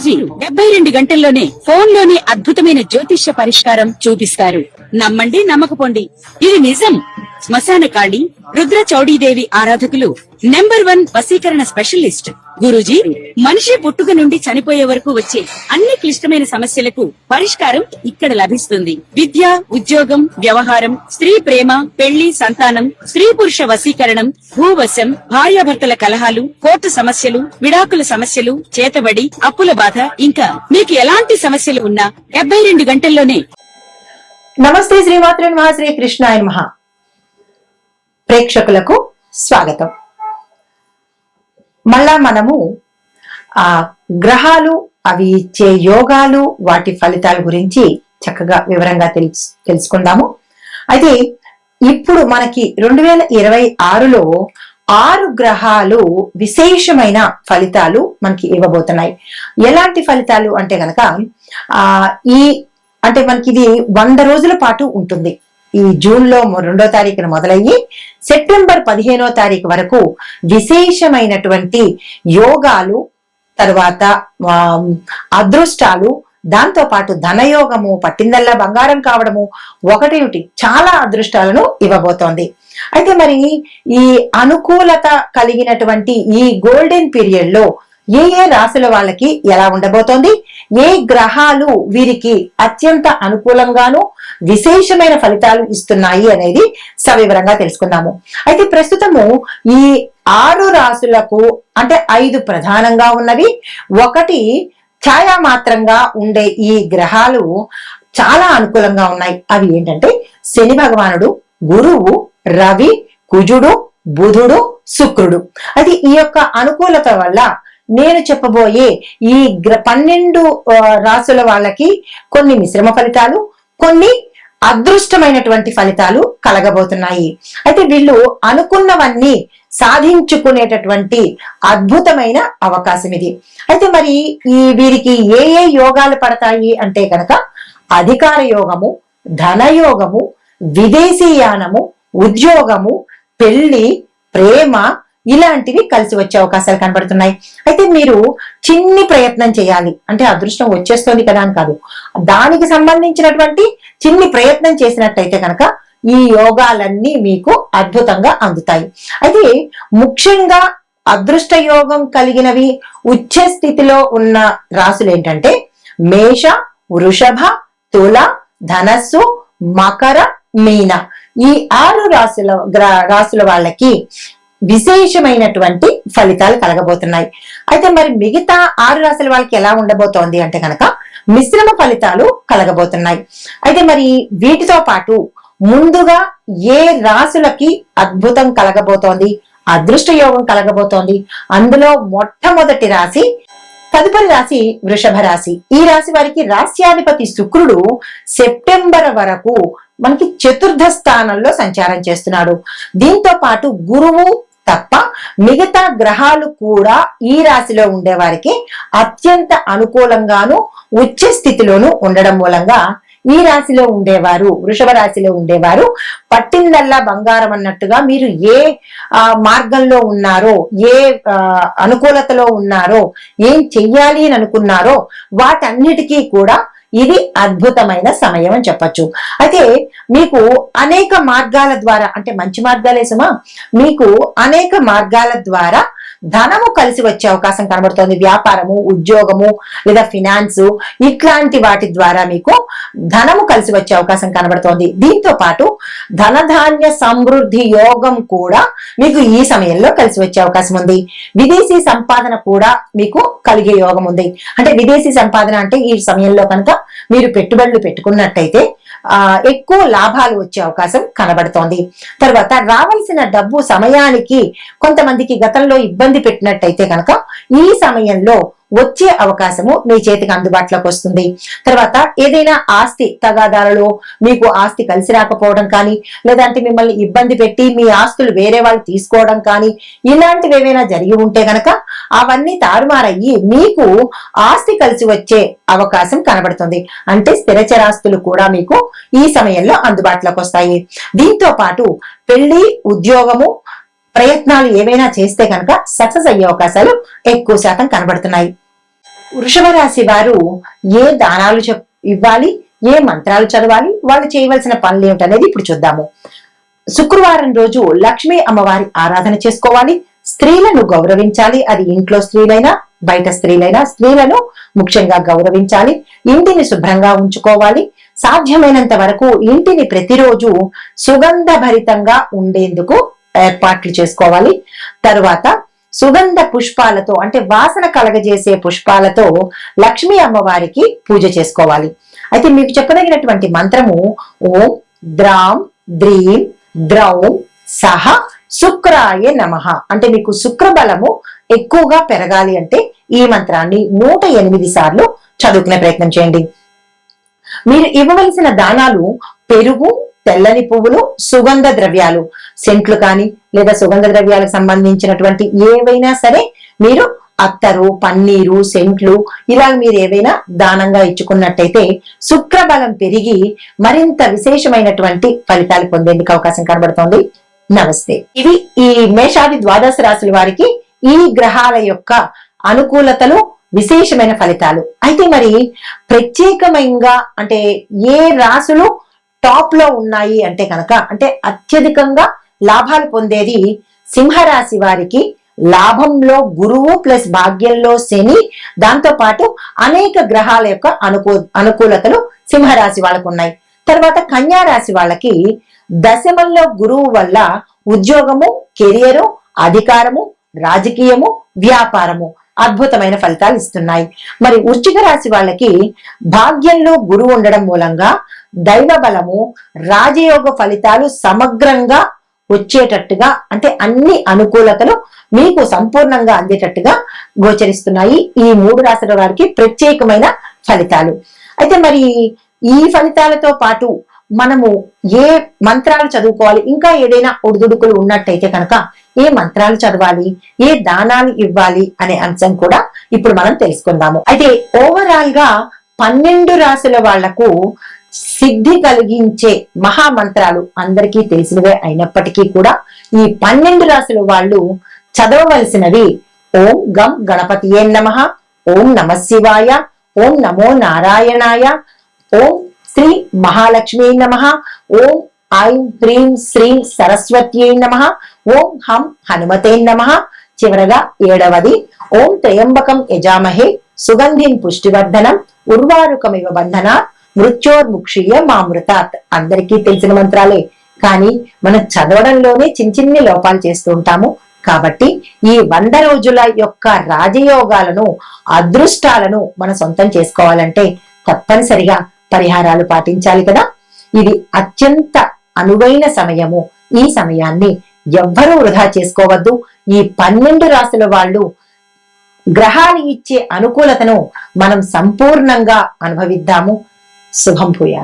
గురూజీ 72 గంటల్లోనే ఫోన్ లోనే అద్భుతమైన జ్యోతిష్య పరిష్కారం చూపిస్తారు. నమ్మండి, నమ్మకపోండి, ఇది నిజం. శ్మశాన కాళి రుద్ర చౌడీదేవి ఆరాధకులు నంబర్ 1 వశీకరణ స్పెషలిస్ట్ గురూజీ. మనిషి పుట్టుక నుండి చనిపోయే వరకు వచ్చే అన్ని క్లిష్టమైన సమస్యలకు పరిష్కారం ఇక్కడ లభిస్తుంది. విద్య, ఉద్యోగం, వ్యవహారం, స్త్రీ ప్రేమ, పెళ్లి, సంతానం, స్త్రీ పురుష వశీకరణం, భూవశం, భార్యాభర్తల కలహాలు, కోర్టు సమస్యలు, విడాకుల సమస్యలు, చేతబడి, అప్పుల బాధ, ఇంకా మీకు ఎలాంటి సమస్యలు ఉన్నా 72 గంటల్లోనే. నమస్తే, శ్రీమాత్రే నమః, శ్రీ కృష్ణాయ నమః. ప్రేక్షకులకు స్వాగతం. మళ్ళా మనము గ్రహాలు, అవి ఇచ్చే యోగాలు, వాటి ఫలితాల గురించి చక్కగా వివరంగా తెలుసుకుందాము. అయితే ఇప్పుడు మనకి 2026లో 6 గ్రహాలు విశేషమైన ఫలితాలు మనకి ఇవ్వబోతున్నాయి. ఎలాంటి ఫలితాలు అంటే గనక అంటే మనకి ఇది 100 రోజుల పాటు ఉంటుంది. ఈ జూన్ లో 2వ తారీఖున మొదలయ్యి సెప్టెంబర్ 15వ తారీఖు వరకు విశేషమైనటువంటి యోగాలు, తర్వాత అదృష్టాలు, దాంతో పాటు ధనయోగము, పట్టిందల్లా బంగారం కావడము, ఒకటేమిటి చాలా అదృష్టాలను ఇవ్వబోతోంది. అయితే మరి ఈ అనుకూలత కలిగినటువంటి ఈ గోల్డెన్ పీరియడ్ లో ఏ రాశుల వాళ్ళకి ఎలా ఉండబోతోంది, ఏ గ్రహాలు వీరికి అత్యంత అనుకూలంగాను విశేషమైన ఫలితాలు ఇస్తున్నాయి అనేది సవివరంగా తెలుసుకుందాము. అయితే ప్రస్తుతము ఈ 6 రాశులకు అంటే 5 ప్రధానంగా ఉన్నవి, 1 ఛాయామాత్రంగా ఉండే ఈ గ్రహాలు చాలా అనుకూలంగా ఉన్నాయి. అవి ఏంటంటే శని భగవానుడు, గురువు, రవి, కుజుడు, బుధుడు, శుక్రుడు. అది ఈ యొక్క అనుకూలత వల్ల నేను చెప్పబోయే ఈ 12 రాశుల వాళ్ళకి కొన్ని మిశ్రమ ఫలితాలు, కొన్ని అదృష్టమైనటువంటి ఫలితాలు కలగబోతున్నాయి. అయితే వీళ్ళు అనుకున్నవన్నీ సాధించుకునేటటువంటి అద్భుతమైన అవకాశం ఇది. అయితే మరి వీరికి ఏ యోగాలు పడతాయి అంటే కనుక అధికార యోగము, ధనయోగము, విదేశీయానము, ఉద్యోగము, పెళ్లి, ప్రేమ, ఇలాంటివి కలిసి వచ్చే అవకాశాలు కనబడుతున్నాయి. అయితే మీరు చిన్ని ప్రయత్నం చేయాలి. అంటే అదృష్టం వచ్చేస్తుంది కదా అని కాదు, దానికి సంబంధించినటువంటి చిన్ని ప్రయత్నం చేసినట్టయితే కనుక ఈ యోగాలన్నీ మీకు అద్భుతంగా అందుతాయి. అయితే ముఖ్యంగా అదృష్ట యోగం కలిగినవి ఉచ్చ స్థితిలో ఉన్న రాశులు ఏంటంటే మేష, వృషభ, తుల, ధనస్సు, మకర, మీన. ఈ 6 రాశుల వాళ్ళకి విశేషమైనటువంటి ఫలితాలు కలగబోతున్నాయి. అయితే మరి మిగతా 6 రాశుల వాళ్ళకి ఎలా ఉండబోతోంది అంటే కనుక మిశ్రమ ఫలితాలు కలగబోతున్నాయి. అయితే మరి వీటితో పాటు ముందుగా ఏ రాశులకి అద్భుతం కలగబోతోంది, అదృష్ట యోగం కలగబోతోంది, అందులో మొట్టమొదటి రాశి, తదుపరి రాశి వృషభ రాశి. ఈ రాశి వారికి రాశ్యాధిపతి శుక్రుడు సెప్టెంబర్ వరకు మనకి 4వ స్థానంలో సంచారం చేస్తున్నాడు. దీంతో పాటు గురువు తప్ప మిగతా గ్రహాలు కూడా ఈ రాశిలో ఉండే వారికి అత్యంత అనుకూలంగాను ఉచ్చ స్థితిలోను ఉండడం మూలంగా ఈ రాశిలో ఉండేవారు, వృషభ రాశిలో ఉండేవారు పట్టిందల్లా బంగారం అన్నట్టుగా మీరు ఏ మార్గంలో ఉన్నారో, ఏ అనుకూలతలో ఉన్నారో, ఏం చెయ్యాలి అని అనుకున్నారో వాటన్నిటికీ కూడా ఇది అద్భుతమైన సమయం అని చెప్పచ్చు. అయితే మీకు అనేక మార్గాల ద్వారా, అంటే మంచి మార్గాలే సుమా, మీకు అనేక మార్గాల ద్వారా ధనము కలిసి వచ్చే అవకాశం కనబడుతోంది. వ్యాపారము, ఉద్యోగము, లేదా ఫినాన్స్, ఇట్లాంటి వాటి ద్వారా మీకు ధనము కలిసి వచ్చే అవకాశం కనబడుతోంది. దీంతో పాటు ధనధాన్య సమృద్ధి యోగం కూడా మీకు ఈ సమయంలో కలిసి వచ్చే అవకాశం ఉంది. విదేశీ సంపాదన కూడా మీకు కలిగే యోగం ఉంది. అంటే విదేశీ సంపాదన అంటే ఈ సమయంలో కనుక మీరు పెట్టుబడులు పెట్టుకున్నట్టయితే ఎక్కువ లాభాలు వచ్చే అవకాశం కనబడుతోంది. తర్వాత రావాల్సిన డబ్బు సమయానికి కొంతమందికి గతంలో ఇబ్బంది పెట్టినట్టయితే కనుక ఈ సమయంలో వచ్చే అవకాశము మీ చేతికి అందుబాటులోకి వస్తుంది. తర్వాత ఏదైనా ఆస్తి తగాదాలలో మీకు ఆస్తి కలిసి రాకపోవడం కానీ, లేదంటే మిమ్మల్ని ఇబ్బంది పెట్టి మీ ఆస్తులు వేరే వాళ్ళు తీసుకోవడం కానీ, ఇలాంటివి ఏవైనా జరిగి ఉంటే గనక అవన్నీ తారుమారయ్యి మీకు ఆస్తి కలిసి వచ్చే అవకాశం కనబడుతుంది. అంటే స్థిరచరాస్తులు కూడా మీకు ఈ సమయంలో అందుబాటులోకి వస్తాయి. దీంతో పాటు పెళ్లి, ఉద్యోగము, ప్రయత్నాలు ఏవైనా చేస్తే కనుక సక్సెస్ అయ్యే అవకాశాలు ఎక్కువ శాతం కనబడుతున్నాయి. వృషభ రాశి వారు ఏ దానాలు ఇవ్వాలి, ఏ మంత్రాలు చదవాలి, వాళ్ళు చేయవలసిన పనులు ఏమిటనేది ఇప్పుడు చూద్దాము. శుక్రవారం రోజు లక్ష్మీ అమ్మవారి ఆరాధన చేసుకోవాలి. స్త్రీలను గౌరవించాలి. అది ఇంట్లో స్త్రీలైనా బయట స్త్రీలైనా స్త్రీలను ముఖ్యంగా గౌరవించాలి. ఇంటిని శుభ్రంగా ఉంచుకోవాలి. సాధ్యమైనంత వరకు ఇంటిని ప్రతిరోజు సుగంధ భరితంగా ఉండేందుకు ఏర్పాట్లు చేసుకోవాలి. తరువాత సుగంధ పుష్పాలతో అంటే వాసన కలగజేసే పుష్పాలతో లక్ష్మీ అమ్మవారికి పూజ చేసుకోవాలి. అయితే మీకు చెప్పదగినటువంటి మంత్రము ఓం ద్రాం ద్రీం ద్రౌం సహ శుక్రాయ నమః. అంటే మీకు శుక్ర బలము ఎక్కువగా పెరగాలి అంటే ఈ మంత్రాన్ని 108 సార్లు చదువుకునే ప్రయత్నం చేయండి. మీరు ఇవ్వవలసిన దానాలు పెరుగు, తెల్లని పువ్వులు, సుగంధ ద్రవ్యాలు, సెంట్లు కానీ లేదా సుగంధ ద్రవ్యాలకు సంబంధించినటువంటి ఏవైనా సరే మీరు అత్తరు, పన్నీరు, సెంట్లు ఇలా మీరు ఏవైనా దానంగా ఇచ్చుకున్నట్టయితే శుక్ర బలం పెరిగి మరింత విశేషమైనటువంటి ఫలితాలు పొందేందుకు అవకాశం కనబడుతోంది. నమస్తే. ఇవి ఈ మేషాది ద్వాదశ రాశుల వారికి ఈ గ్రహాల యొక్క అనుకూలతలు, విశేషమైన ఫలితాలు. అయితే మరి ప్రత్యేకమైనగా అంటే ఏ రాశులు టాప్ లో ఉన్నాయి అంటే కనుక అంటే అత్యధికంగా లాభాలు పొందేది సింహరాశి వారికి. లాభంలో గురువు ప్లస్ భాగ్యంలో శని, దాంతో పాటు అనేక గ్రహాల యొక్క అనుకూలతలు సింహరాశి వాళ్ళకు ఉన్నాయి. తర్వాత కన్యా రాశి వాళ్ళకి దశమంలో గురువు వల్ల ఉద్యోగము, కెరియరు, అధికారము, రాజకీయము, వ్యాపారము అద్భుతమైన ఫలితాలు ఇస్తున్నాయి. మరి వృశ్చిక రాశి వాళ్ళకి భాగ్యంలో గురువు ఉండడం మూలంగా దైవ బలము, రాజయోగ ఫలితాలు సమగ్రంగా వచ్చేటట్టుగా అంటే అన్ని అనుకూలతలు మీకు సంపూర్ణంగా అందేటట్టుగా గోచరిస్తున్నాయి. ఈ 3 రాశుల వారికి ప్రత్యేకమైన ఫలితాలు. అయితే మరి ఈ ఫలితాలతో పాటు మనము ఏ మంత్రాలు చదువుకోవాలి, ఇంకా ఏదైనా ఒడిదుడుకులు ఉన్నట్టయితే కనుక ఏ మంత్రాలు చదవాలి, ఏ దానాలు ఇవ్వాలి అనే అంశం కూడా ఇప్పుడు మనం తెలుసుకుందాము. అయితే ఓవరాల్ గా 12 రాశుల వాళ్లకు సిద్ధి కలిగించే మహామంత్రాలు అందరికీ తెలిసినవే అయినప్పటికీ కూడా ఈ 12 రాశుల వాళ్ళు చదవవలసినవి ఓం గం గణపతియే నమః, ఓం నమః శివాయ, ఓం నమో నారాయణాయ, ఓం శ్రీ మహాలక్ష్మీ నమః, ఓం ఐం హ్రీం శ్రీం సరస్వత్యై నమః, ఓం హం హనుమతే నమః. చివరగా 7వది ఓం త్రయంబకం యజామహే సుగంధిం పుష్టివర్ధనం ఉర్వారుకమివ బంధనా మృత్యోర్ముక్షీయ మామృతాత్. అందరికీ తెలిసిన మంత్రాలే, కానీ మనం చదవడంలోనే చిన్ని లోపాలు చేస్తూ ఉంటాము. కాబట్టి ఈ 100 రోజుల యొక్క రాజయోగాలను, అదృష్టాలను మనం సొంతం చేసుకోవాలంటే తప్పనిసరిగా పరిహారాలు పాటించాలి కదా. ఇది అత్యంత అనువైన సమయము. ఈ సమయాన్ని ఎవ్వరూ వృధా చేసుకోవద్దు. ఈ 12 రాశుల వాళ్ళు గ్రహాలు ఇచ్చే అనుకూలతను మనం సంపూర్ణంగా అనుభవిద్దాము. శుభం భూయాత్.